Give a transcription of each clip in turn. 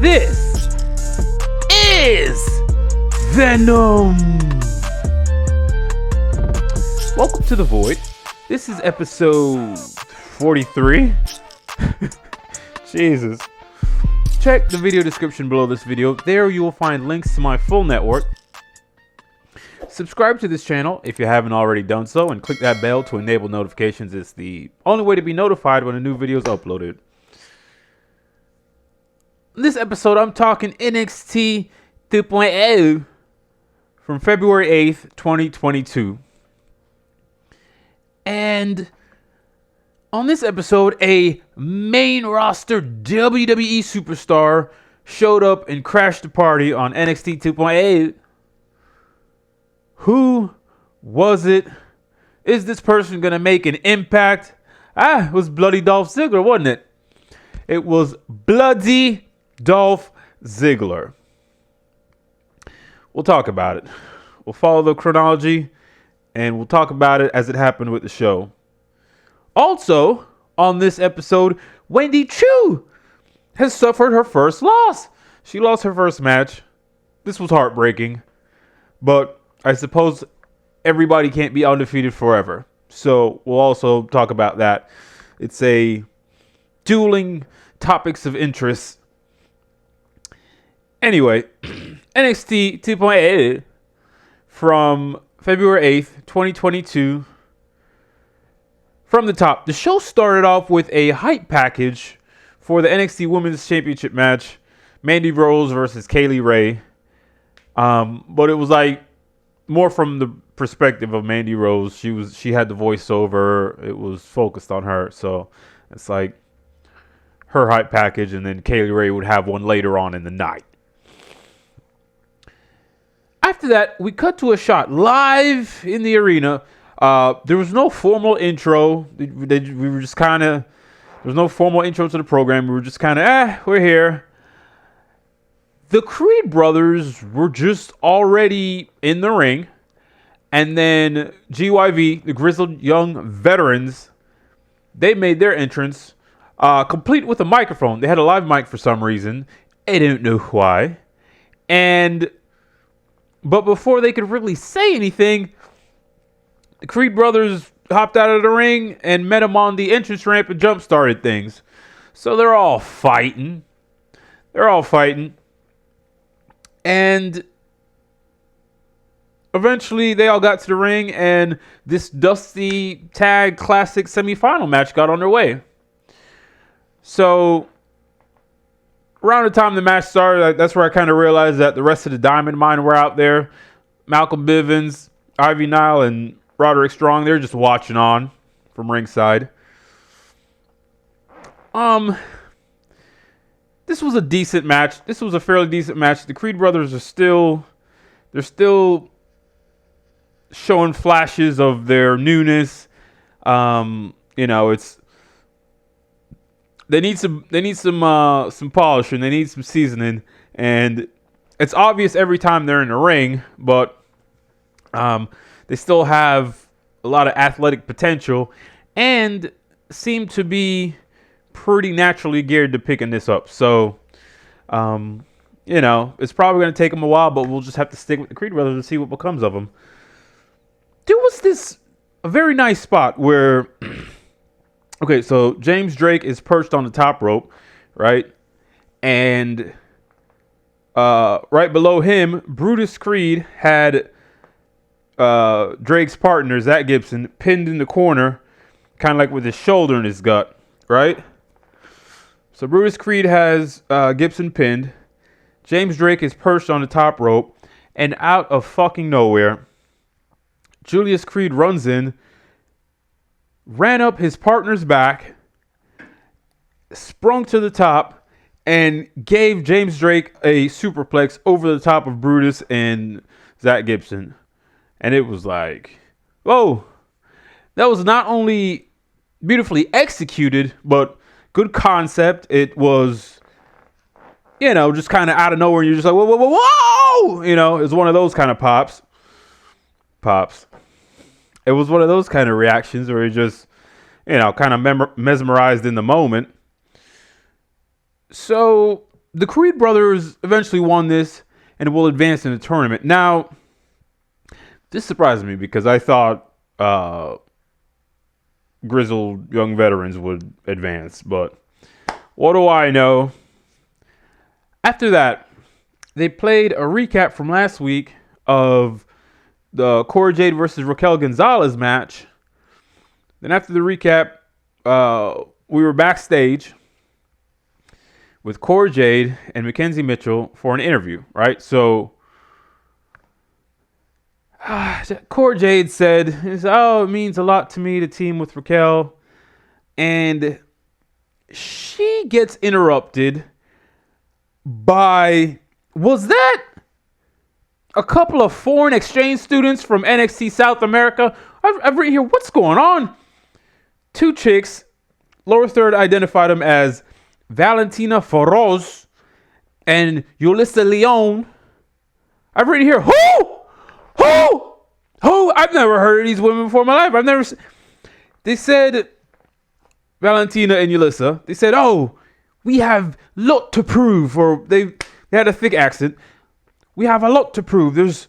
This is VENUM. Welcome to the Void. This is episode 43. Jesus. Check the video description below this video. There you will find links to my full network. Subscribe to this channel if you haven't already done so, and click that bell to enable notifications. It's the only way to be notified when a new video is uploaded. In this episode, I'm talking NXT 2.0 from February 8th, 2022. And on this episode, a main roster WWE superstar showed up and crashed the party on NXT 2.8. Who was it? Is this person going to make an impact? It was bloody Dolph Ziggler, wasn't it? It was bloody Dolph Ziggler. We'll talk about it. We'll follow the chronology, and we'll talk about it as it happened with the show. Also, on this episode, Wendy Choo has suffered her first loss. She lost her first match. This was heartbreaking, but I suppose everybody can't be undefeated forever. So we'll also talk about that. It's a dueling topics of interest. Anyway, NXT 2.8 from February 8th, 2022. From the top, the show started off with a hype package for the NXT Women's Championship match, Mandy Rose versus Kaylee Ray. But it was like more from the perspective of Mandy Rose. She had the voiceover. It was focused on her. So it's like her hype package, and then Kaylee Ray would have one later on in the night. After that, we cut to a shot live in the arena. There was no formal intro. We were just kind of, there was no formal intro to the program. We were just kind of, we're here. The Creed brothers were just already in the ring. And then GYV, the Grizzled Young Veterans, they made their entrance, complete with a microphone. They had a live mic for some reason. I don't know why. But before they could really say anything, the Creed brothers hopped out of the ring and met them on the entrance ramp and jump-started things. So they're all fighting. And eventually they all got to the ring, and this Dusty Tag Classic semifinal match got underway. So around the time the match started, that's where I kind of realized that the rest of the Diamond Mine were out there. Malcolm Bivens, Ivy Nile, and Roderick Strong, they're just watching on from ringside. This was a decent match. This was a fairly decent match. The Creed brothers are they're still showing flashes of their newness. They need some polishing. They need some seasoning, and it's obvious every time they're in the ring. But they still have a lot of athletic potential, and seem to be pretty naturally geared to picking this up. So, it's probably going to take them a while, but we'll just have to stick with the Creed brothers and see what becomes of them. There was a very nice spot where. Okay, so James Drake is perched on the top rope, right? And right below him, Brutus Creed had Drake's partner, Zach Gibson, pinned in the corner, kind of like with his shoulder in his gut, right? So Brutus Creed has Gibson pinned. James Drake is perched on the top rope, and out of fucking nowhere, Julius Creed runs in, ran up his partner's back, sprung to the top, and gave James Drake a superplex over the top of Brutus and Zach Gibson. And it was like, whoa. That was not only beautifully executed, but good concept. It was, just kind of out of nowhere. And you're just like, whoa, whoa, whoa, whoa! It was one of those kind of pops. It was one of those kind of reactions where you're just, kind of mesmerized in the moment. So the Creed brothers eventually won this and will advance in the tournament. Now, this surprised me because I thought grizzled young veterans would advance, but what do I know? After that, they played a recap from last week of the Cora Jade versus Raquel Gonzalez match. Then after the recap, we were backstage with Cora Jade and Mackenzie Mitchell for an interview, right? So Cora Jade said, it means a lot to me to team with Raquel. And she gets interrupted by, was that a couple of foreign exchange students from NXT South America? I've written here, what's going on? Two chicks, lower third identified them as Valentina Feroz and Yulissa Leon. I've written here, who? I've never heard of these women before in my life. They said, Valentina and Yulissa, they said, we have lot to prove, or they had a thick accent. We have a lot to prove. There's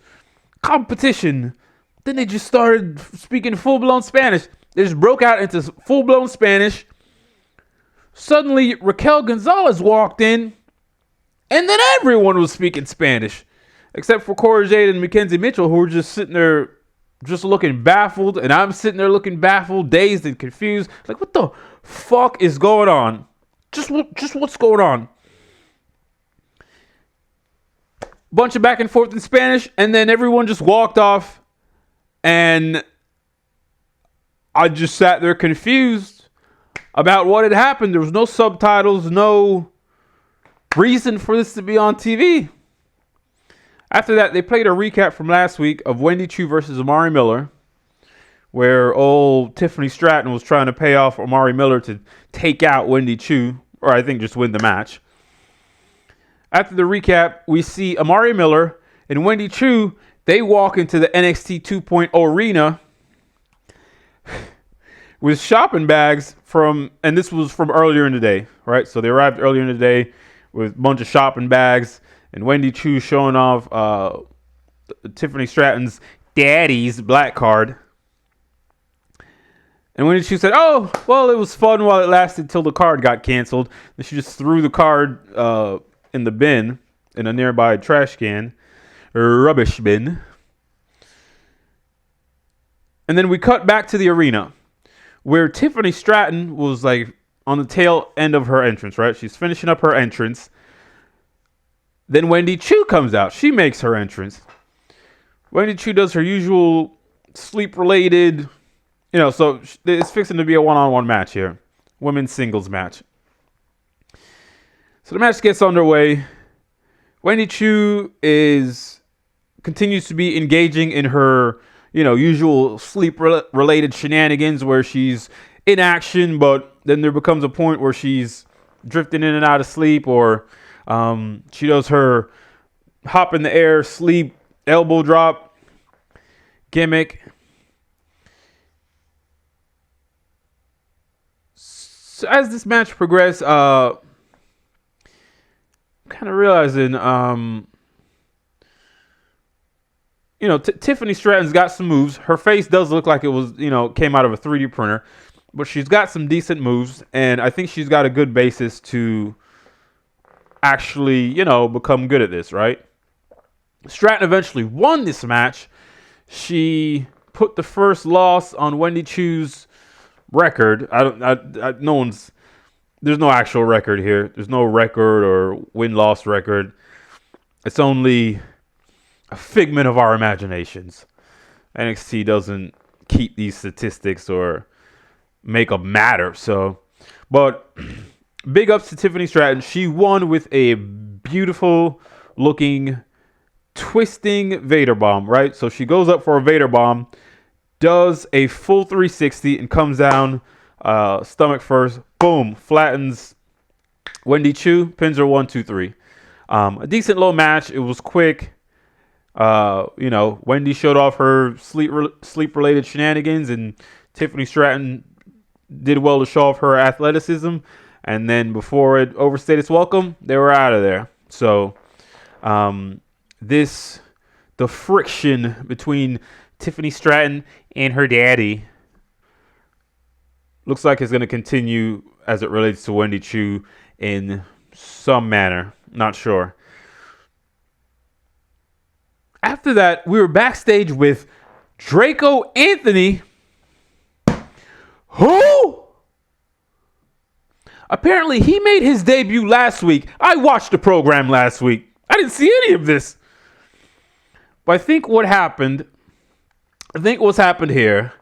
competition. Then they just started speaking full-blown Spanish. They just broke out into full-blown Spanish. Suddenly, Raquel Gonzalez walked in, and then everyone was speaking Spanish, except for Cora Jade and Mackenzie Mitchell, who were just sitting there, just looking baffled, and I'm sitting there looking baffled, dazed, and confused. Like, what the fuck is going on? Just what's going on? Bunch of back and forth in Spanish, and then everyone just walked off, and I just sat there confused about what had happened. There was no subtitles, no reason for this to be on TV. After that, they played a recap from last week of Wendy Choo versus Amari Miller, where old Tiffany Stratton was trying to pay off Amari Miller to take out Wendy Choo, or I think just win the match. After the recap, we see Amari Miller and Wendy Choo. They walk into the NXT 2.0 arena with shopping bags and this was from earlier in the day, right? So they arrived earlier in the day with a bunch of shopping bags, and Wendy Choo showing off Tiffany Stratton's daddy's black card. And Wendy Choo said, it was fun while it lasted till the card got canceled. And she just threw the card in the bin, in a nearby trash can, rubbish bin. And then we cut back to the arena, where Tiffany Stratton was like on the tail end of her entrance, right? She's finishing up her entrance. Then Wendy Choo comes out. She makes her entrance. Wendy Choo does her usual sleep-related, so it's fixing to be a one-on-one match here. Women's singles match. So the match gets underway. Wendy Choo continues to be engaging in her, usual sleep-related shenanigans where she's in action, but then there becomes a point where she's drifting in and out of sleep, or she does her hop in the air, sleep, elbow drop gimmick. So as this match progressed, kind of realizing, Tiffany Stratton's got some moves. Her face does look like it was, came out of a 3D printer, but she's got some decent moves, and I think she's got a good basis to actually, become good at this, right? Stratton eventually won this match. She put the first loss on Wendy Choo's record. There's no actual record here. There's no record or win-loss record. It's only a figment of our imaginations. NXT doesn't keep these statistics or make them matter. But big ups to Tiffany Stratton. She won with a beautiful looking twisting Vader bomb, right? So she goes up for a Vader bomb, does a full 360 and comes down stomach first. Boom, flattens Wendy Choo, pins her 1, 2, 3. A decent little match. It was quick. Wendy showed off her sleep-related shenanigans, and Tiffany Stratton did well to show off her athleticism. And then before it overstayed its welcome, they were out of there. So the friction between Tiffany Stratton and her daddy looks like it's going to continue as it relates to Wendy Choo in some manner. Not sure. After that, we were backstage with Draco Anthony. Who? Apparently, he made his debut last week. I watched the program last week. I didn't see any of this. But I think what's happened here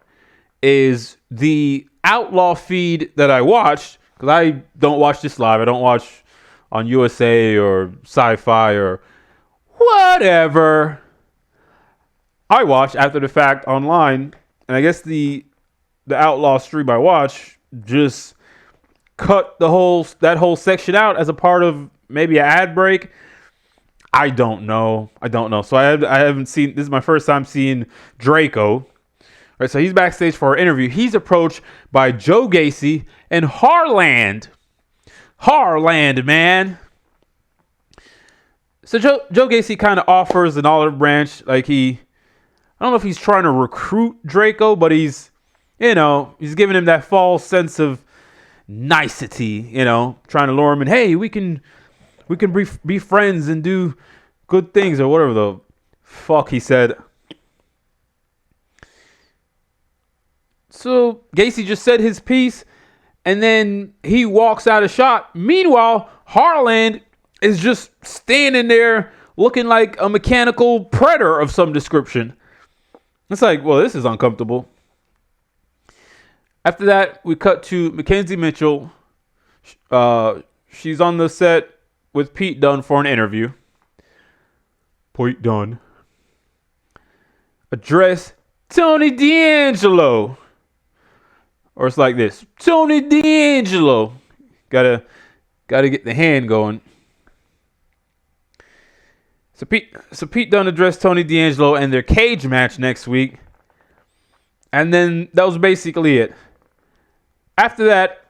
is the Outlaw feed that I watched, because I don't watch this live. I don't watch on USA or Sci-Fi or whatever. I watch after the fact online, and I guess the Outlaw stream I watch just cut that whole section out as a part of maybe an ad break. I don't know. So I haven't seen. This is my first time seeing Draco. Right, so he's backstage for our interview. He's approached by Joe Gacy and Harland. Harland, man. So Joe Gacy kind of offers an olive branch. Like I don't know if he's trying to recruit Draco, but he's giving him that false sense of nicety, trying to lure him in. Hey, we can be friends and do good things or whatever the fuck he said. So Gacy just said his piece, and then he walks out of shot. Meanwhile, Harland is just standing there looking like a mechanical predator of some description. It's like, well, this is uncomfortable. After that, we cut to Mackenzie Mitchell. She's on the set with Pete Dunn for an interview. Pete Dunn address Tony D'Angelo. Or it's like this. Tony D'Angelo. Gotta get the hand going. So Pete Dunne addressed Tony D'Angelo and their cage match next week. And then that was basically it. After that,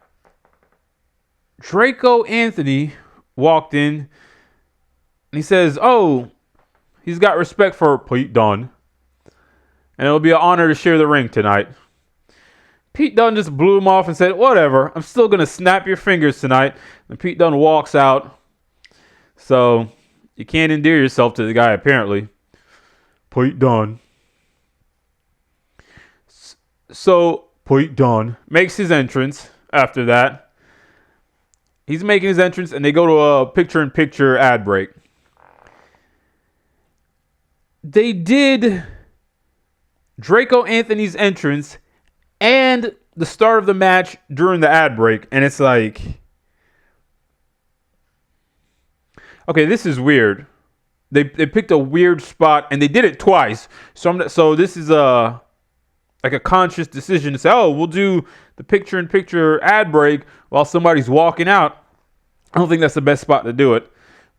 Draco Anthony walked in and he says, he's got respect for Pete Dunne. And it'll be an honor to share the ring tonight. Pete Dunne just blew him off and said, whatever, I'm still going to snap your fingers tonight. And Pete Dunne walks out. So you can't endear yourself to the guy, apparently. Pete Dunne. So Pete Dunne makes his entrance after that. He's making his entrance, and they go to a picture-in-picture ad break. They did Draco Anthony's entrance and the start of the match during the ad break, and it's like, okay, this is weird. They picked a weird spot, and they did it twice. So this is like a conscious decision to say, we'll do the picture-in-picture ad break while somebody's walking out. I don't think that's the best spot to do it.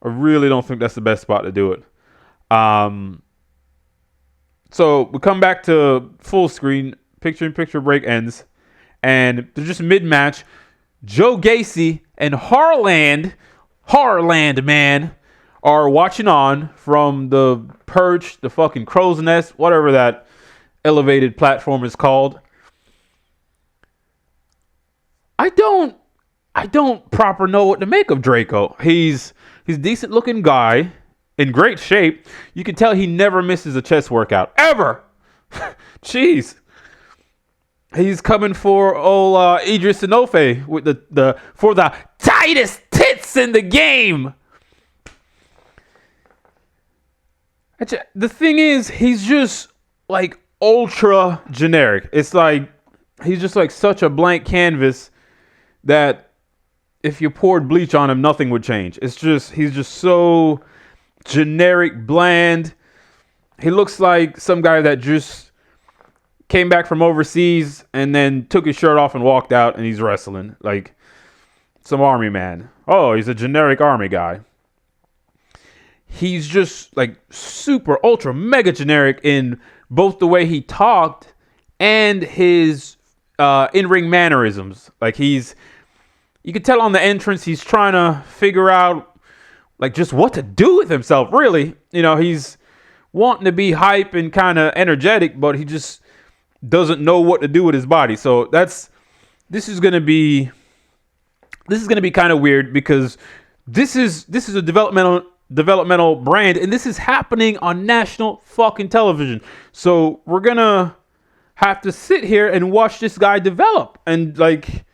I really don't think that's the best spot to do it. So we come back to full screen. Picture-in-picture break ends. And they're just mid-match. Joe Gacy and Harland, man, are watching on from the perch, the fucking crow's nest, whatever that elevated platform is called. I don't proper know what to make of Draco. He's a decent looking guy in great shape. You can tell he never misses a chest workout ever. Jeez. He's coming for old Idris Inofe with for the tightest tits in the game. The thing is, he's just like ultra generic. It's like he's just like such a blank canvas that if you poured bleach on him, nothing would change. He's just so generic, bland. He looks like some guy that just came back from overseas and then took his shirt off and walked out, and he's wrestling like some army man. Oh, he's a generic army guy. He's just like super ultra mega generic in both the way he talked and his in-ring mannerisms. Like he's You can tell on the entrance he's trying to figure out like just what to do with himself, really. You know, he's wanting to be hype and kind of energetic, but he just doesn't know what to do with his body. So this is going to be kind of weird because this is a developmental brand, and this is happening on national fucking television. So we're going to have to sit here and watch this guy develop. And like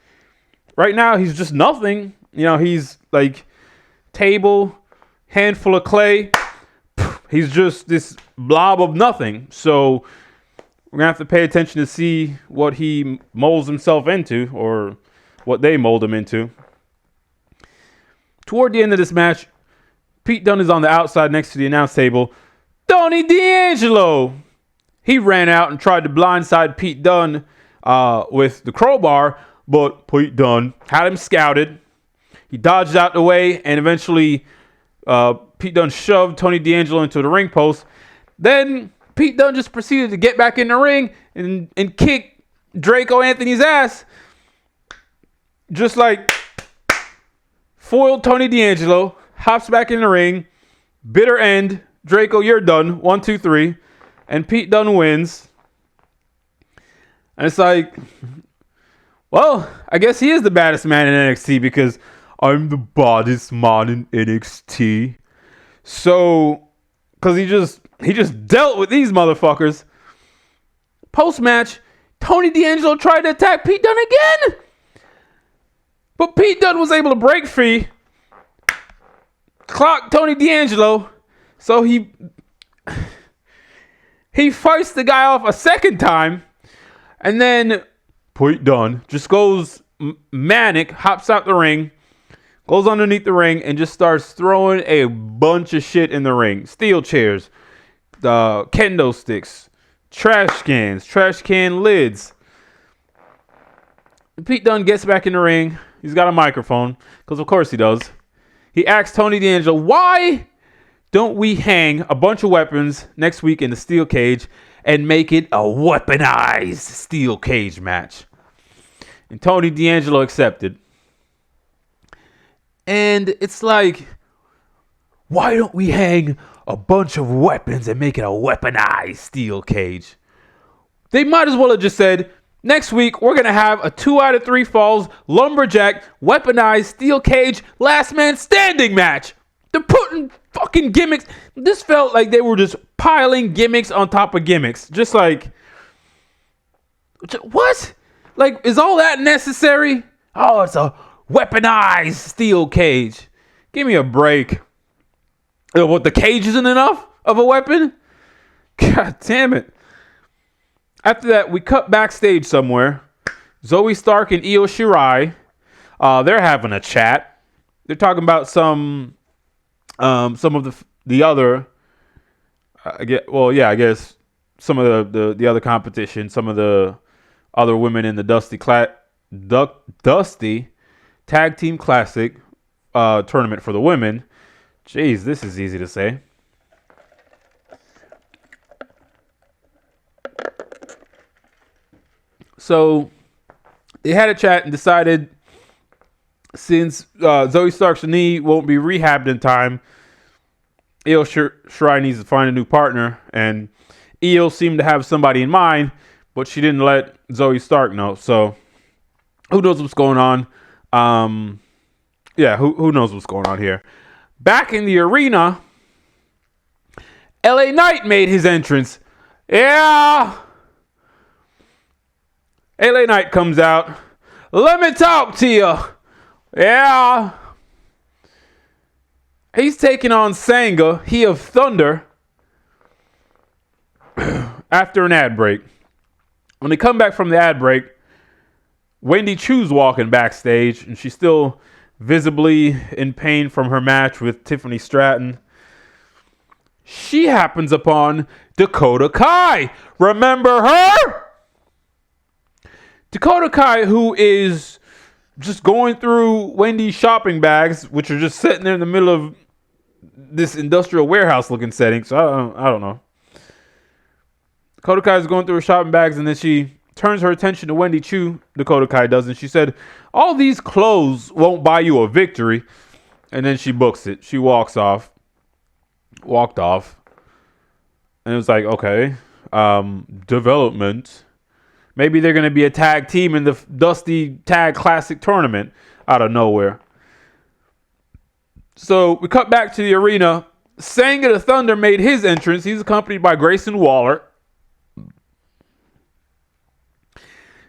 right now he's just nothing. You know, he's like table, handful of clay. He's just this blob of nothing. So we're going to have to pay attention to see what he molds himself into, or what they mold him into. Toward the end of this match, Pete Dunne is on the outside next to the announce table. Tony D'Angelo! He ran out and tried to blindside Pete Dunne with the crowbar, but Pete Dunne had him scouted. He dodged out the way, and eventually Pete Dunne shoved Tony D'Angelo into the ring post. Then Pete Dunne just proceeded to get back in the ring and kick Draco Anthony's ass. Just like foiled Tony D'Angelo, hops back in the ring, bitter end, Draco, you're done, 1, 2, 3, and Pete Dunne wins. And it's like, well, I guess he is the baddest man in NXT because I'm the baddest man in NXT. So, because he just dealt with these motherfuckers. Post-match, Tony D'Angelo tried to attack Pete Dunne again. But Pete Dunne was able to break free, clock Tony D'Angelo, so he fights the guy off a second time, and then Pete Dunne just goes manic, hops out the ring, goes underneath the ring, and just starts throwing a bunch of shit in the ring. Steel chairs, kendo sticks, trash cans, trash can lids. Pete Dunne gets back in the ring. He's got a microphone, because of course he does. He asks Tony D'Angelo, why don't we hang a bunch of weapons next week in the steel cage and make it a weaponized steel cage match? And Tony D'Angelo accepted. And it's like, why don't we hang a bunch of weapons and make it a weaponized steel cage? They might as well have just said, next week, we're going to have a 2 out of 3 falls, lumberjack, weaponized, steel cage, last man standing match. They're putting fucking gimmicks. This felt like they were just piling gimmicks on top of gimmicks. Just like, what? Like, is all that necessary? Oh, it's a weaponized steel cage. Give me a break. What, the cage isn't enough of a weapon? God damn it. After that, we cut backstage somewhere. Zoe Stark and Io Shirai, they're having a chat. They're talking about some of the other. I guess some of the other competition, some of the other women in the Dusty Tag Team Classic tournament for the women. Jeez, this is easy to say. So they had a chat and decided, since Zoe Stark's knee won't be rehabbed in time, Io Shirai needs to find a new partner. And Io seemed to have somebody in mind, but she didn't let Zoe Stark know. So who knows what's going on? Who knows what's going on here? Back in the arena, LA Knight made his entrance. Yeah! LA Knight comes out. Let me talk to you. Yeah. He's taking on Sanga, he of Thunder, after an ad break. When they come back from the ad break, Wendy Choo's walking backstage, and she's still visibly in pain from her match with Tiffany Stratton. She happens upon Dakota Kai. Remember her? Dakota Kai, who is just going through Wendy's shopping bags, which are just sitting there in the middle of this industrial warehouse looking setting. So I don't know. Dakota Kai is going through her shopping bags, and then she turns her attention to Wendy Choo, Dakota Kai does, and she said, all these clothes won't buy you a victory. And then she books it. She walked off. And it was like, okay, development. Maybe they're going to be a tag team in the Dusty Tag Classic tournament out of nowhere. So we cut back to the arena. Sanga the Thunder made his entrance. He's accompanied by Grayson Waller.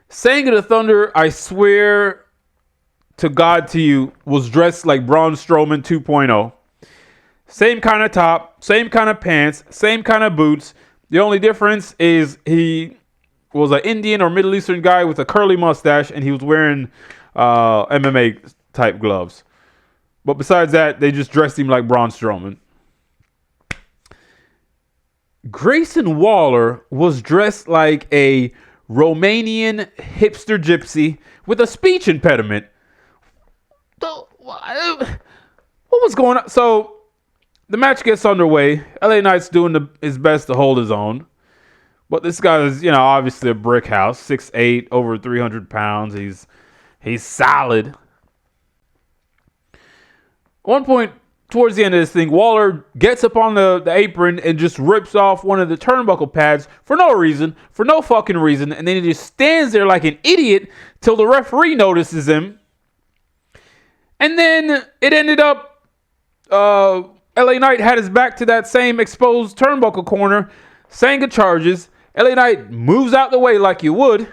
Sanga the Thunder, I swear to God to you, was dressed like Braun Strowman 2.0. Same kind of top, same kind of pants, same kind of boots. The only difference is he was an Indian or Middle Eastern guy with a curly mustache, and he was wearing MMA type gloves. But besides that, they just dressed him like Braun Strowman. Grayson Waller was dressed like a Romanian hipster gypsy with a speech impediment. What was going on? So the match gets underway. LA Knight's doing his best to hold his own. But this guy is, obviously a brick house. 6'8", over 300 pounds. He's solid. One point towards the end of this thing, Waller gets up on the apron and just rips off one of the turnbuckle pads for no reason, for no fucking reason. And then he just stands there like an idiot till the referee notices him. And then it ended up, LA Knight had his back to that same exposed turnbuckle corner. Sanga charges. LA Knight moves out the way like you would.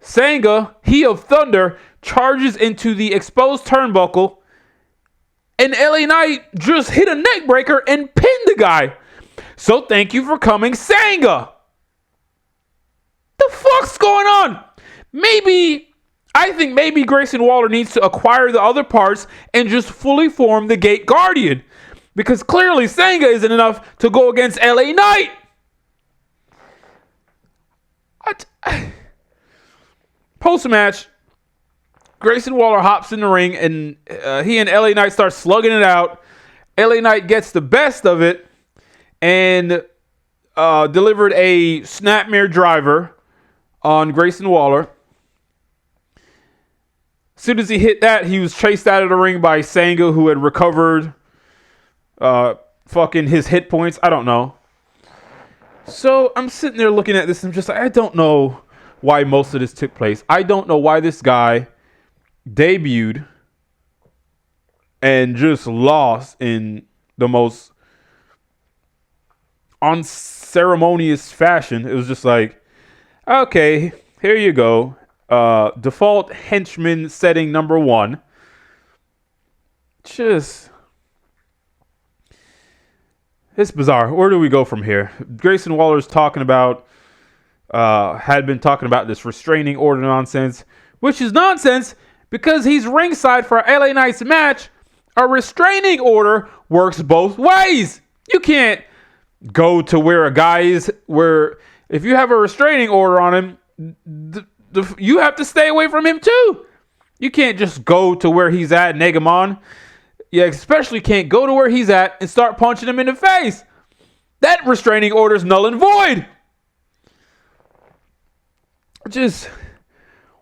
Sanga, he of Thunder, charges into the exposed turnbuckle. And LA Knight just hit a neck breaker and pinned the guy. So thank you for coming, Sanga. The fuck's going on? I think maybe Grayson Waller needs to acquire the other parts and just fully form the Gate Guardian. Because clearly Sanga isn't enough to go against LA Knight. Post-match, Grayson Waller hops in the ring and he and LA Knight start slugging it out. LA Knight gets the best of it and delivered a snapmare driver on Grayson Waller. As soon as he hit that, he was chased out of the ring by Sanga, who had recovered fucking his hit points. I don't know. So I'm sitting there looking at this and I'm just like, I don't know why most of this took place. I don't know why this guy debuted and just lost in the most unceremonious fashion. It was just like, okay, here you go. Default henchman setting number 1. It's bizarre. Where do we go from here? Grayson Waller's had been talking about this restraining order nonsense, which is nonsense because he's ringside for LA Knight's match. A restraining order works both ways. You can't go to where a guy is, where if you have a restraining order on him, you have to stay away from him too. You can't just go to where he's at, Negamon. You especially can't go to where he's at and start punching him in the face. That restraining order is null and void.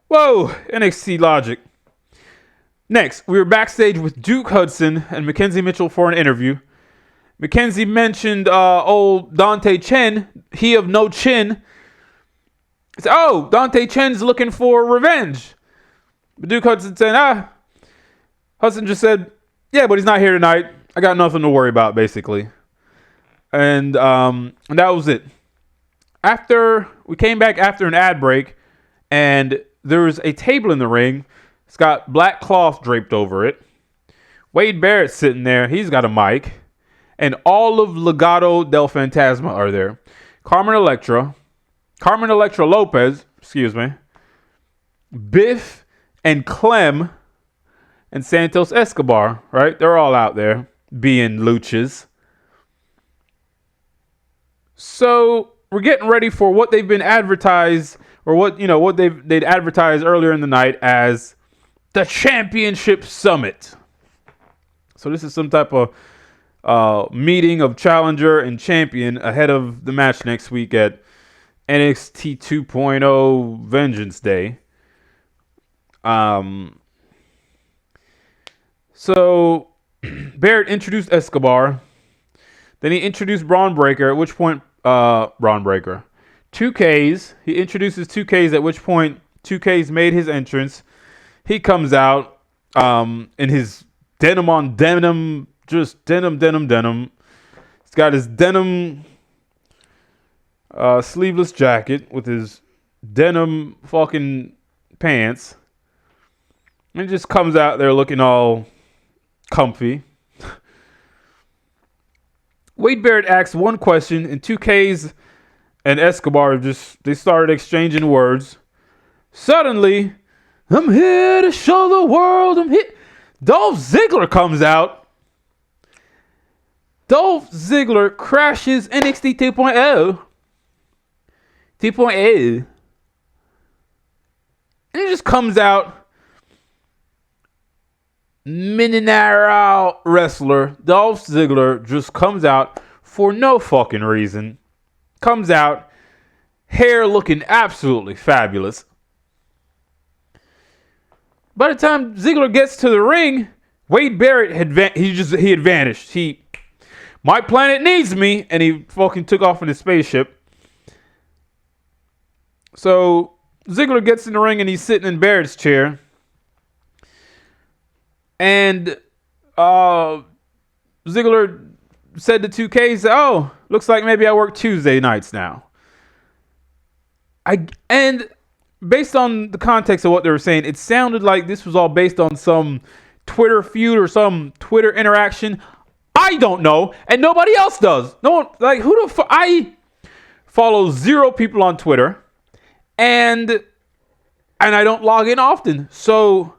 Whoa, NXT logic. Next, we were backstage with Duke Hudson and Mackenzie Mitchell for an interview. Mackenzie mentioned old Dante Chen, he of no chin. He said, oh, Dante Chen's looking for revenge. But Duke Hudson said, Hudson just said, yeah, but he's not here tonight. I got nothing to worry about, basically. And that was it. We came back after an ad break, and there was a table in the ring. It's got black cloth draped over it. Wade Barrett's sitting there. He's got a mic. And all of Legado del Fantasma are there. Carmen Electra Lopez, Biff and Clem and Santos Escobar, right? They're all out there being luchas. So we're getting ready for what they've been advertised, or what they'd advertised earlier in the night as the Championship Summit. So this is some type of meeting of challenger and champion ahead of the match next week at NXT 2.0 Vengeance Day. So Barrett introduced Escobar. Then he introduced Braun Breaker, at which point Braun Breaker. 2Ks. He introduces 2Ks, at which point 2Ks made his entrance. He comes out in his denim on denim, just denim. He's got his denim sleeveless jacket with his denim fucking pants. And he just comes out there looking all comfy. Wade Barrett asks one question, and 2Ks and Escobar they started exchanging words. Suddenly, I'm here to show the world I'm here. Dolph Ziggler comes out. Dolph Ziggler crashes NXT 2.0. 2.0. And he just comes out. Mineral wrestler Dolph Ziggler just comes out for no fucking reason. Comes out, hair looking absolutely fabulous. By the time Ziggler gets to the ring, Wade Barrett had vanished. My planet needs me, and he fucking took off in his spaceship. So Ziggler gets in the ring and he's sitting in Barrett's chair. And Ziggler said to 2K, "Oh, looks like maybe I work Tuesday nights now." And based on the context of what they were saying, it sounded like this was all based on some Twitter feud or some Twitter interaction. I don't know, and nobody else does. No one, like, who the fuck? I follow 0 people on Twitter, and I don't log in often, so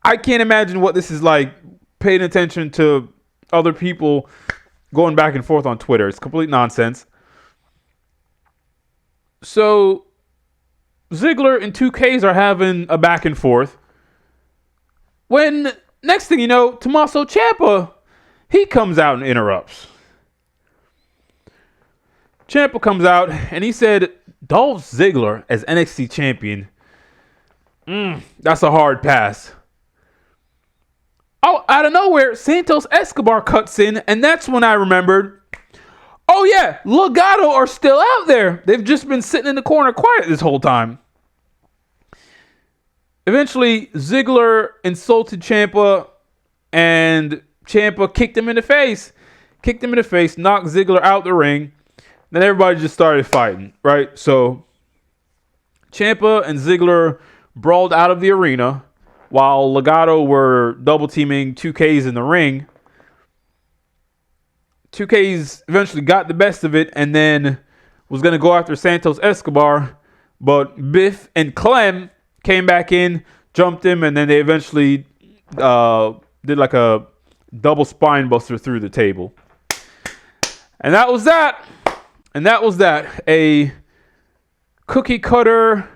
I can't imagine what this is like, paying attention to other people going back and forth on Twitter. It's complete nonsense. So Ziggler and 2Ks are having a back and forth. When, next thing you know, Tommaso Ciampa, he comes out and interrupts. Ciampa comes out and he said, Dolph Ziggler as NXT champion, that's a hard pass. Oh, out of nowhere, Santos Escobar cuts in, and that's when I remembered, oh yeah, Legado are still out there. They've just been sitting in the corner quiet this whole time. Eventually, Ziggler insulted Ciampa, and Ciampa kicked him in the face, knocked Ziggler out the ring. Then everybody just started fighting, right? So Ciampa and Ziggler brawled out of the arena while Legado were double teaming 2Ks in the ring. 2Ks eventually got the best of it and then was going to go after Santos Escobar, but Biff and Clem came back in, jumped him, and then they eventually did like a double spine buster through the table. And that was that. A cookie cutter,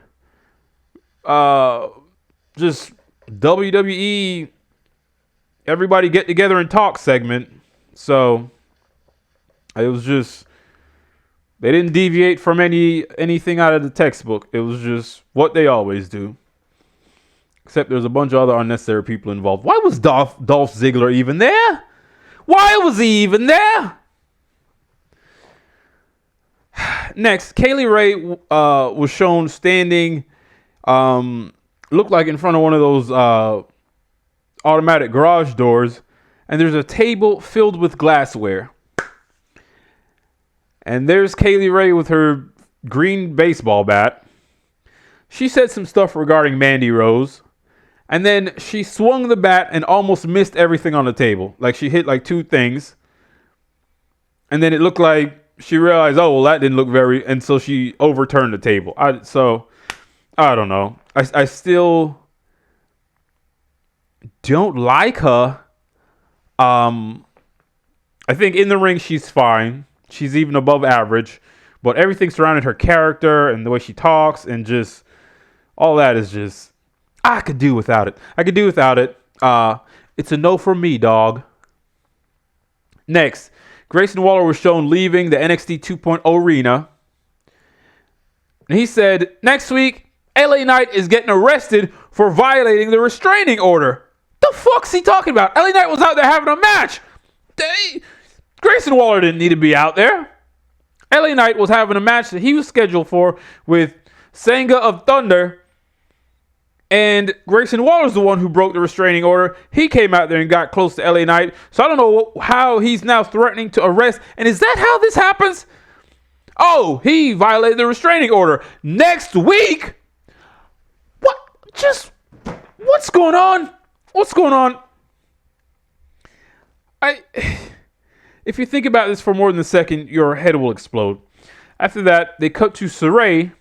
just WWE, everybody get together and talk segment. So it was just, they didn't deviate from anything out of the textbook. It was just what they always do. Except there's a bunch of other unnecessary people involved. Why was Dolph Ziggler even there? Why was he even there? Next, Kaylee Ray was shown standing, looked like in front of one of those automatic garage doors, and there's a table filled with glassware. And there's Kaylee Ray with her green baseball bat. She said some stuff regarding Mandy Rose, and then she swung the bat and almost missed everything on the table. Like she hit like 2 things, and then it looked like she realized, oh, well, that didn't look very, and so she overturned the table. I don't know. I still don't like her. I think in the ring she's fine. She's even above average, but everything surrounding her character and the way she talks and just all that is just, I could do without it. It's a no for me, dog. Next, Grayson Waller was shown leaving the NXT 2.0 arena. And he said, next week, LA Knight is getting arrested for violating the restraining order. The fuck's he talking about? LA Knight was out there having a match. Grayson Waller didn't need to be out there. LA Knight was having a match that he was scheduled for with Sangha of Thunder. And Grayson Waller's the one who broke the restraining order. He came out there and got close to LA Knight. So I don't know how he's now threatening to arrest. And is that how this happens? Oh, he violated the restraining order. Next week? What? What's going on? What's going on? If you think about this for more than a second, your head will explode. After that, they cut to Saray,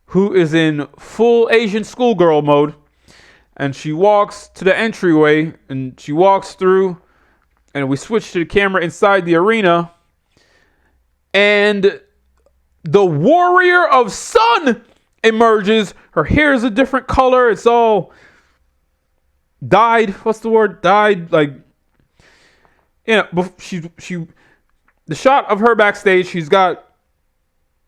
who is in full Asian schoolgirl mode, and she walks to the entryway, and she walks through, and we switch to the camera inside the arena, and the Warrior of Sun emerges. Her hair is a different color. It's all dyed. What's the word? Dyed, like, you know, the shot of her backstage, she's got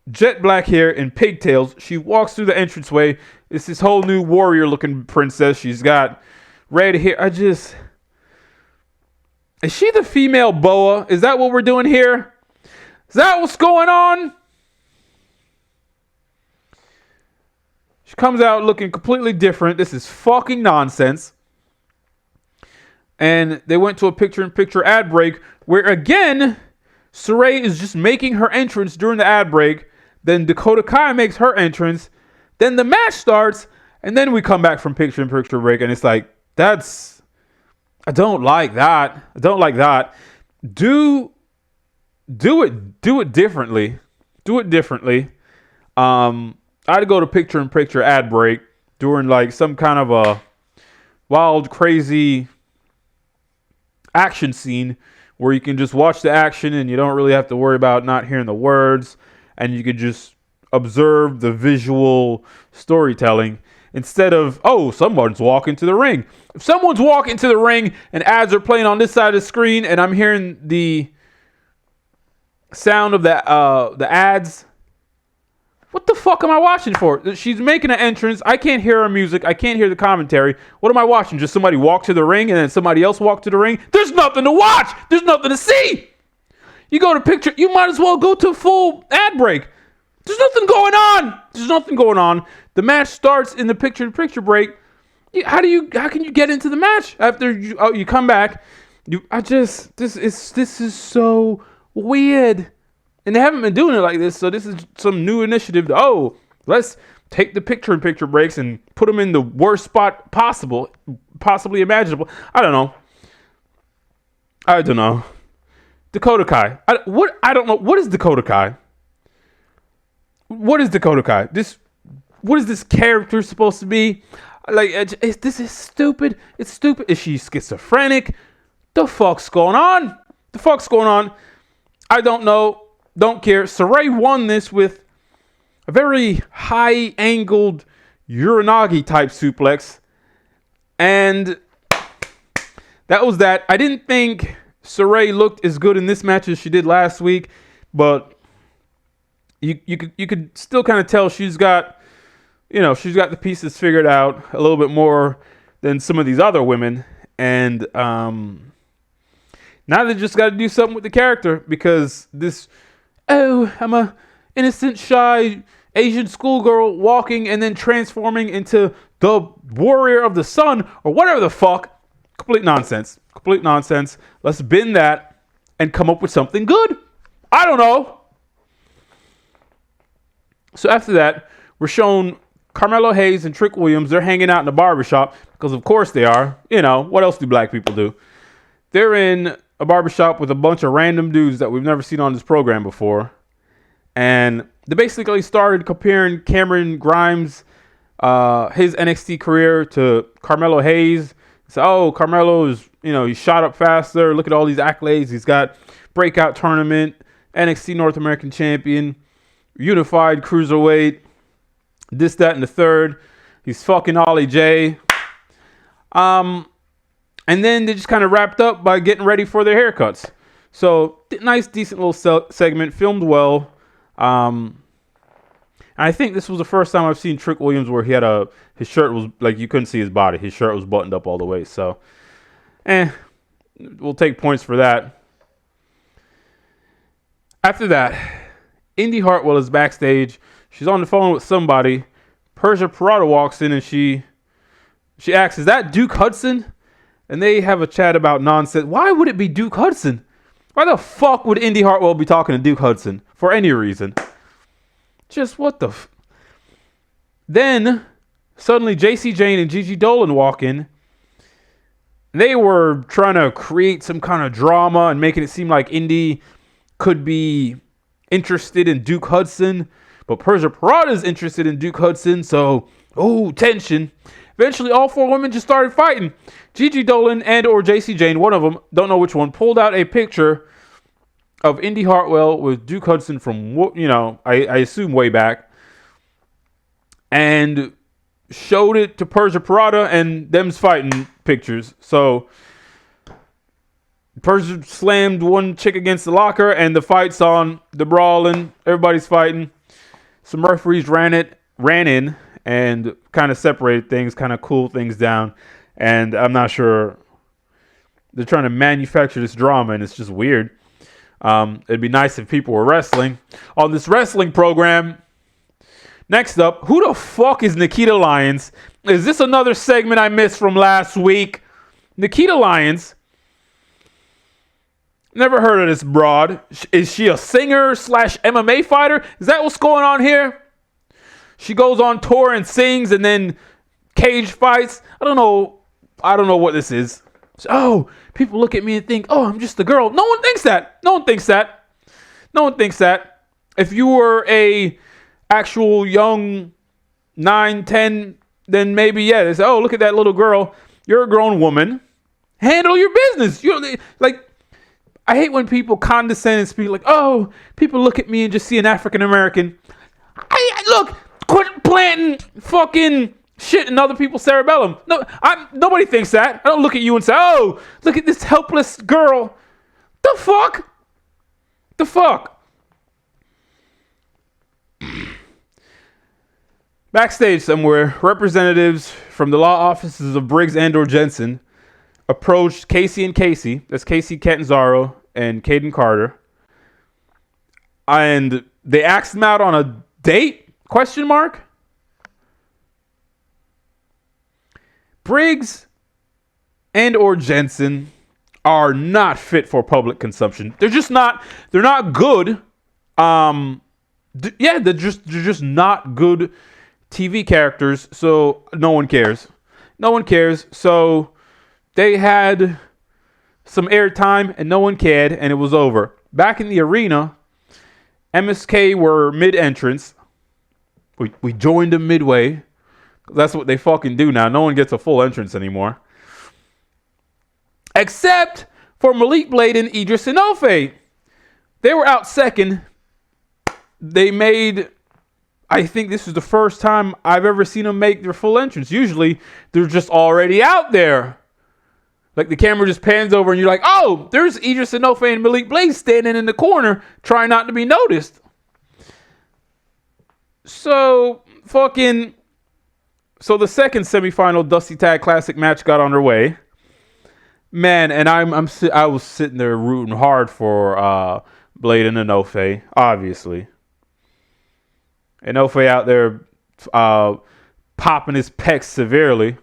jet black hair and pigtails. She walks through the entranceway. It's this whole new warrior looking princess. She's got red hair. Is she the female boa? Is that what we're doing here? Is that what's going on? She comes out looking completely different. This is fucking nonsense. And they went to a picture-in-picture ad break where, again, Saray is just making her entrance during the ad break. Then Dakota Kai makes her entrance. Then the match starts. And then we come back from picture-in-picture break. And it's like, I don't like that. I don't like that. Do it differently. Do it differently. I'd go to picture-in-picture ad break during like some kind of a wild, crazy action scene where you can just watch the action and you don't really have to worry about not hearing the words, and you can just observe the visual storytelling instead of, oh, someone's walking to the ring. If someone's walking to the ring and ads are playing on this side of the screen and I'm hearing the sound of the ads, what the fuck am I watching for? She's making an entrance. I can't hear her music. I can't hear the commentary. What am I watching? Just somebody walk to the ring and then somebody else walk to the ring? There's nothing to watch. There's nothing to see. You go to picture, you might as well go to a full ad break. There's nothing going on. There's nothing going on. The match starts in the picture-in-picture break. How can you get into the match after you come back? This is so weird. And they haven't been doing it like this, so this is some new initiative. Let's take the picture-in-picture breaks and put them in the worst spot possibly imaginable. I don't know. Dakota Kai. I don't know. What is Dakota Kai? What is Dakota Kai? What is this character supposed to be? Like, this is stupid. It's stupid. Is she schizophrenic? The fuck's going on? I don't know. Don't care. Saray won this with a very high-angled Uranagi type suplex. And that was that. I didn't think Saray looked as good in this match as she did last week, but you could still kind of tell she's got the pieces figured out a little bit more than some of these other women. And now they just got to do something with the character, because I'm a innocent, shy Asian schoolgirl walking and then transforming into the Warrior of the Sun or whatever the fuck. Complete nonsense. Let's bend that and come up with something good. I don't know. So after that, we're shown Carmelo Hayes and Trick Williams. They're hanging out in the barbershop because of course they are. You know, what else do black people do? They're in a barbershop with a bunch of random dudes that we've never seen on this program before. And they basically started comparing Cameron Grimes, his NXT career, to Carmelo Hayes. So, Carmelo is, he shot up faster. Look at all these accolades. He's got breakout tournament, NXT North American champion, unified cruiserweight, this, that, and the third. He's fucking Ollie J. And then they just kind of wrapped up by getting ready for their haircuts. So, nice, decent little segment, filmed well. And I think this was the first time I've seen Trick Williams where his shirt was like you couldn't see his body. His shirt was buttoned up all the way. So, we'll take points for that. After that, Indy Hartwell is backstage. She's on the phone with somebody. Persia Pirotta walks in and she asks, "Is that Duke Hudson?" And they have a chat about nonsense. Why would it be Duke Hudson? Why the fuck would Indy Hartwell be talking to Duke Hudson for any reason? Just what the Then, suddenly JC Jane and Gigi Dolan walk in. They were trying to create some kind of drama and making it seem like Indy could be interested in Duke Hudson. But Persia Pirotta is interested in Duke Hudson, so, tension. Eventually, all four women just started fighting. Gigi Dolan and or JC Jane, one of them, don't know which one, pulled out a picture of Indy Hartwell with Duke Hudson from, I assume way back, and showed it to Persia Pirotta and them's fighting pictures. So Persia slammed one chick against the locker and the fight's on, the brawling, everybody's fighting. Some referees ran in and kind of separated things, kind of cooled things down. And I'm not sure, they're trying to manufacture this drama and it's just weird. It'd be nice if people were wrestling. On this wrestling program, next up, who the fuck is Nikita Lyons? Is this another segment I missed from last week? Nikita Lyons. Never heard of this broad. Is she a singer / MMA fighter? Is that what's going on here? She goes on tour and sings and then cage fights. I don't know what this is. So, people look at me and think, I'm just a girl. No one thinks that. No one thinks that. If you were a actual young 9, 10, then maybe, they say, look at that little girl. You're a grown woman. Handle your business. I hate when people condescend and speak like, people look at me and just see an African American. Look, quit planting fucking shit in other people's cerebellum. No, nobody thinks that. I don't look at you and say, look at this helpless girl. The fuck? Backstage somewhere, representatives from the law offices of Briggs and or Jensen approached Casey and Casey. That's Casey Catanzaro and Caden Carter. And they asked them out on a date? ? Briggs and or Jensen are not fit for public consumption. They're not good. They're just not good TV characters. So no one cares. So they had some airtime and no one cared and it was over. Back in the arena, MSK were mid-entrance. We joined them midway. That's what they fucking do now. No one gets a full entrance anymore. Except for Malik Blade and Idris Inoue. They were out second. They made... I think this is the first time I've ever seen them make their full entrance. Usually, they're just already out there. Like, the camera just pans over and you're like, there's Idris Inoue and Malik Blade standing in the corner trying not to be noticed. So the second semifinal Dusty Tag Classic match got underway. Man, and I was sitting there rooting hard for Blade and Inoue, obviously. Inoue out there popping his pecs severely.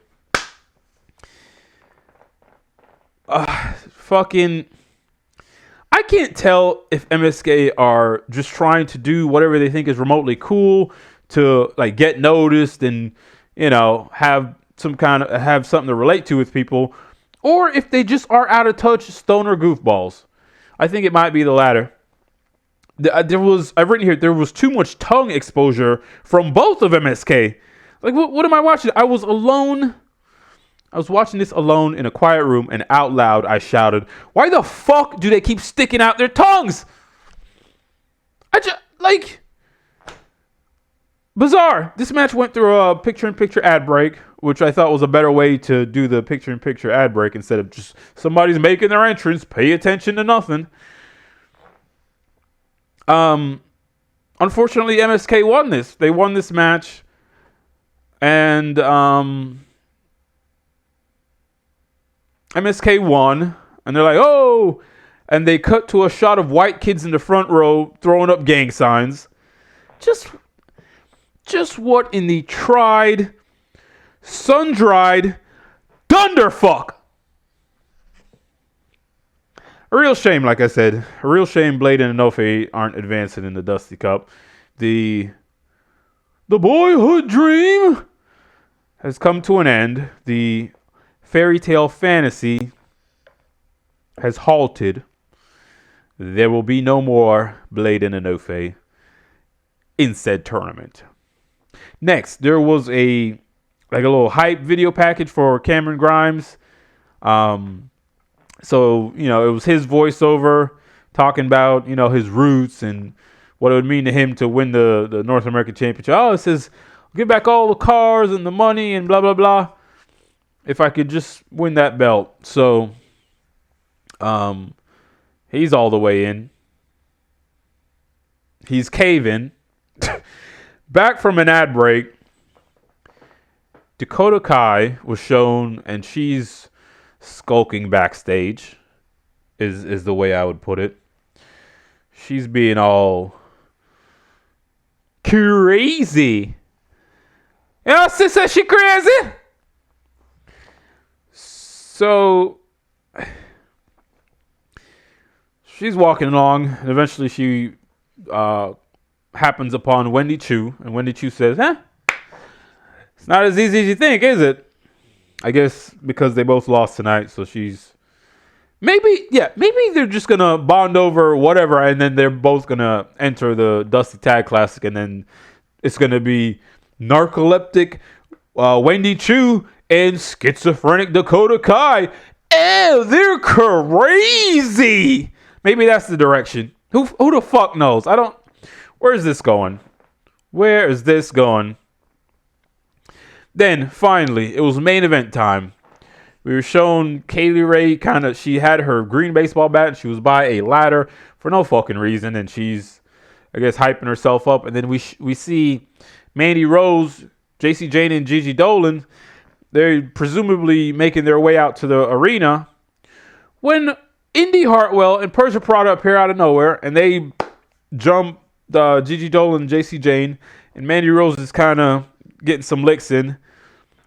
I can't tell if MSK are just trying to do whatever they think is remotely cool to like get noticed and have something to relate to with people, or if they just are out of touch stoner goofballs. I think it might be the latter. I've written here, there was too much tongue exposure from both of MSK. Like, what am I watching? I was alone. I was watching this alone in a quiet room, and out loud I shouted, "Why the fuck do they keep sticking out their tongues?" Bizarre. This match went through a picture-in-picture ad break, which I thought was a better way to do the picture-in-picture ad break instead of just somebody's making their entrance, pay attention to nothing. unfortunately, MSK won this. They won this match. And MSK won. And they're like, oh! And they cut to a shot of white kids in the front row throwing up gang signs. Just what in the tried, sun-dried thunderfuck? A real shame, like I said. A real shame Blade and Inoue aren't advancing in the Dusty Cup. The boyhood dream has come to an end. The fairy tale fantasy has halted. There will be no more Blade and Inoue in said tournament. Next, there was a little hype video package for Cameron Grimes. So, it was his voiceover talking about, his roots and what it would mean to him to win the North American Championship. Oh, it says, give back all the cars and the money and blah, blah, blah. If I could just win that belt. So, he's all the way in. He's caving. Back from an ad break, Dakota Kai was shown, and she's skulking backstage, is the way I would put it. She's being all crazy. Sis says she crazy. So she's walking along, and eventually she happens upon Wendy Choo, and Wendy Choo says, it's not as easy as you think, is it? I guess because they both lost tonight, so she's maybe they're just gonna bond over whatever, and then they're both gonna enter the Dusty Tag Classic, and then it's gonna be narcoleptic Wendy Choo and schizophrenic Dakota Kai. Ew, they're crazy. Maybe that's the direction. Who the fuck knows? Where is this going? Where is this going? Then, finally, it was main event time. We were shown Kaylee Ray she had her green baseball bat, and she was by a ladder for no fucking reason, and she's, I guess, hyping herself up. And then we see Mandy Rose, JC Jane, and Gigi Dolan. They're presumably making their way out to the arena when Indy Hartwell and Persia Prada appear out of nowhere, and they jump Gigi Dolan and JC Jane, and Mandy Rose is kind of getting some licks in.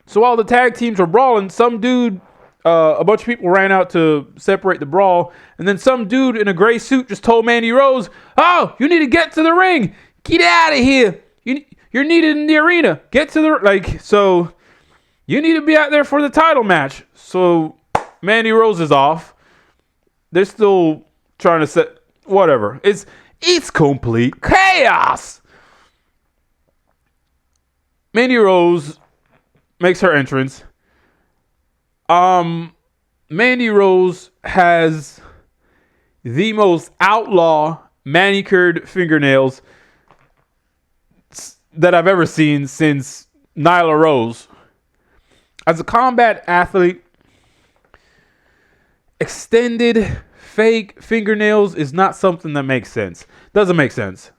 So while the tag teams were brawling, some dude, a bunch of people ran out to separate the brawl, and then some dude in a gray suit just told Mandy Rose, oh, you need to get to the ring. Get out of here. You're needed in the arena. Get to the, so you need to be out there for the title match. So Mandy Rose is off. They're still trying to set, whatever. It's complete chaos. Mandy Rose makes her entrance. Mandy Rose has the most outlaw manicured fingernails that I've ever seen since Nyla Rose. As a combat athlete, extended fake fingernails is not something that makes sense. Doesn't make sense.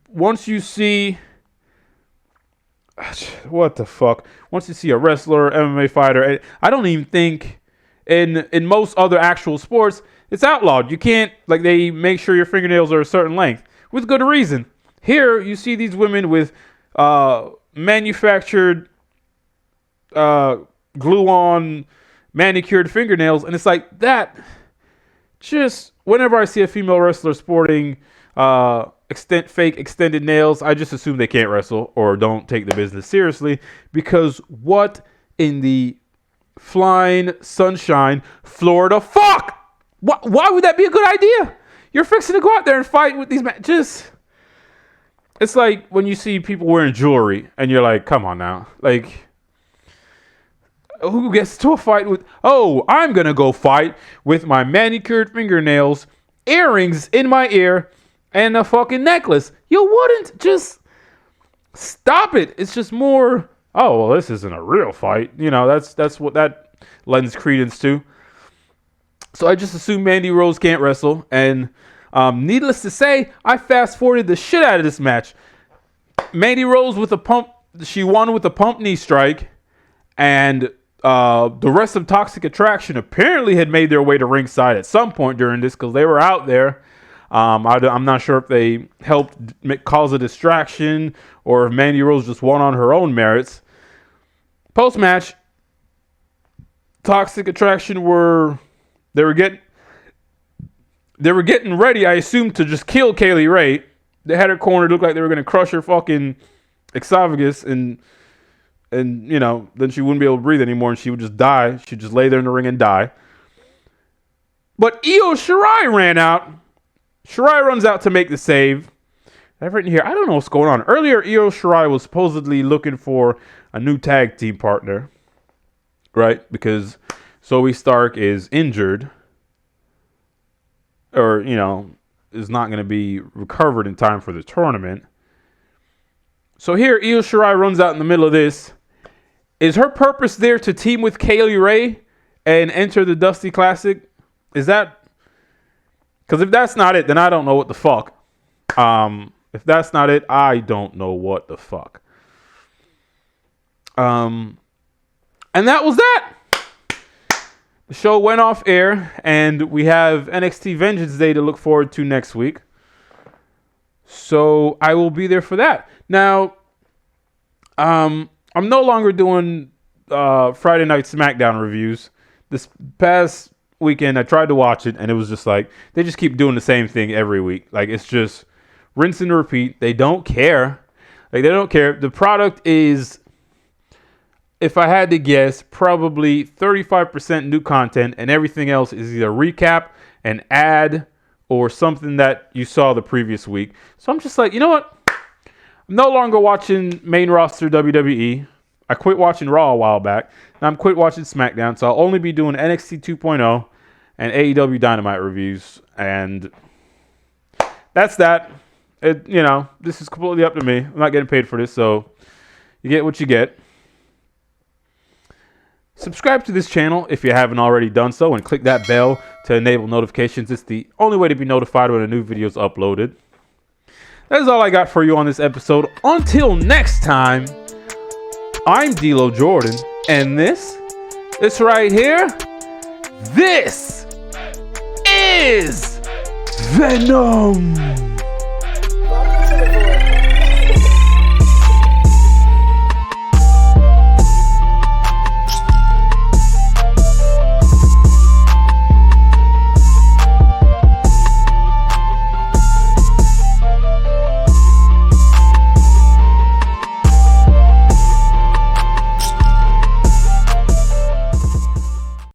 Once you see... What the fuck? Once you see a wrestler, MMA fighter, I don't even think in most other actual sports it's outlawed. You can't, they make sure your fingernails are a certain length with good reason. Here you see these women with manufactured glue-on manicured fingernails, and it's like that. Just whenever I see a female wrestler sporting fake extended nails, I just assume they can't wrestle or don't take the business seriously, because what in the flying sunshine Florida fuck? Why would that be a good idea? You're fixing to go out there and fight with these men. It's like when you see people wearing jewelry and you're like, come on now. Who gets to a fight with, oh, I'm going to go fight with my manicured fingernails, earrings in my ear, and a fucking necklace. You wouldn't just stop it. It's just more, oh, well, this isn't a real fight. That's what that lends credence to. So I just assume Mandy Rose can't wrestle. And Needless to say, I fast forwarded the shit out of this match. Mandy Rose with a pump. She won with a pump knee strike, and the rest of Toxic Attraction apparently had made their way to ringside at some point during this because they were out there. I'm not sure if they helped cause a distraction or if Mandy Rose just won on her own merits. Post-match, Toxic Attraction were getting ready, I assume, to just kill Kaylee Ray. They had her cornered, looked like they were going to crush her fucking esophagus, and you know, then she wouldn't be able to breathe anymore, and she would just die. She'd just lay there in the ring and die. But Io Shirai ran out. Shirai runs out to make the save. I've written here, I don't know what's going on. Earlier, Io Shirai was supposedly looking for a new tag team partner, right? Because Zoe Stark is injured, or, you know, is not going to be recovered in time for the tournament. So here, Io Shirai runs out in the middle of this. Is her purpose there to team with Kaylee Ray and enter the Dusty Classic? Is that... Because if that's not it, then I don't know what the fuck. If that's not it, I don't know what the fuck. And that was that. The show went off air, and we have NXT Vengeance Day to look forward to next week. So I will be there for that. Now, I'm no longer doing Friday Night SmackDown reviews. This past weekend, I tried to watch it, and it was just like, they just keep doing the same thing every week. Like, it's just rinse and repeat. They don't care. Like, they don't care. The product is, if I had to guess, probably 35% new content, and everything else is either recap, an ad, or something that you saw the previous week. So I'm just like, you know what? I'm no longer watching main roster WWE. I quit watching Raw a while back. Now I'm quit watching SmackDown, so I'll only be doing NXT 2.0 and AEW Dynamite reviews. And that's that. You know, this is completely up to me. I'm not getting paid for this, so you get what you get. Subscribe to this channel if you haven't already done so, and click that bell to enable notifications. It's the only way to be notified when a new video is uploaded. That is all I got for you on this episode. Until next time, I'm D'Lo Jordan, and this right here, this is VENUM.